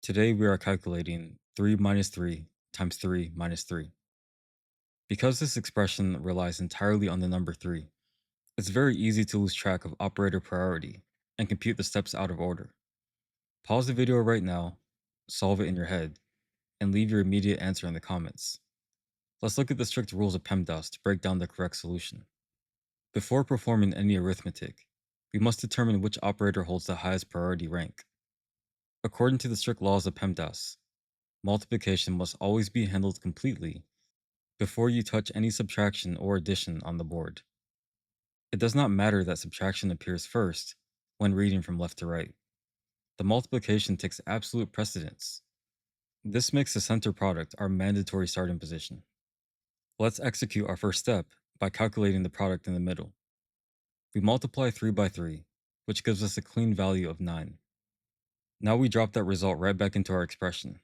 Today we are calculating 3 minus 3 times 3 minus 3. Because this expression relies entirely on the number 3, it's very easy to lose track of operator priority and compute the steps out of order. Pause the video right now, solve it in your head, and leave your immediate answer in the comments. Let's look at the strict rules of PEMDAS to break down the correct solution. Before performing any arithmetic, we must determine which operator holds the highest priority rank. According to the strict laws of PEMDAS, multiplication must always be handled completely before you touch any subtraction or addition on the board. It does not matter that subtraction appears first when reading from left to right. The multiplication takes absolute precedence. This makes the center product our mandatory starting position. Let's execute our first step by calculating the product in the middle. We multiply 3 by 3, which gives us a clean value of 9. Now we drop that result right back into our expression,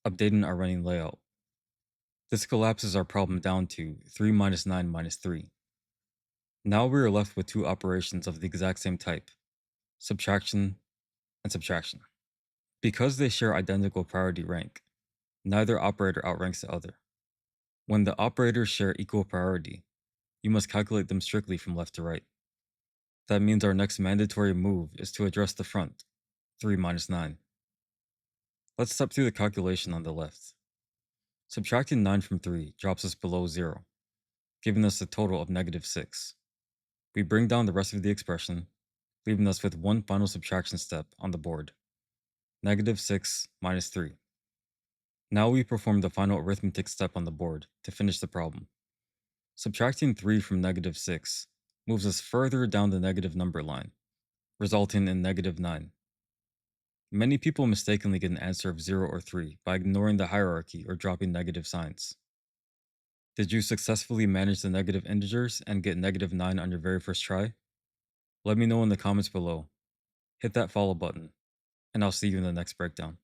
updating our running layout. This collapses our problem down to 3 minus 9 minus 3. Now we are left with two operations of the exact same type, subtraction and subtraction. Because they share identical priority rank, neither operator outranks the other. When the operators share equal priority, you must calculate them strictly from left to right. That means our next mandatory move is to address the front, 3 minus 9. Let's step through the calculation on the left. Subtracting 9 from 3 drops us below 0, giving us a total of negative 6. We bring down the rest of the expression, leaving us with one final subtraction step on the board, negative 6 minus 3. Now we perform the final arithmetic step on the board to finish the problem. Subtracting 3 from negative 6 moves us further down the negative number line, resulting in negative 9. Many people mistakenly get an answer of 0 or 3 by ignoring the hierarchy or dropping negative signs. Did you successfully manage the negative integers and get negative 9 on your very first try? Let me know in the comments below. Hit that follow button, and I'll see you in the next breakdown.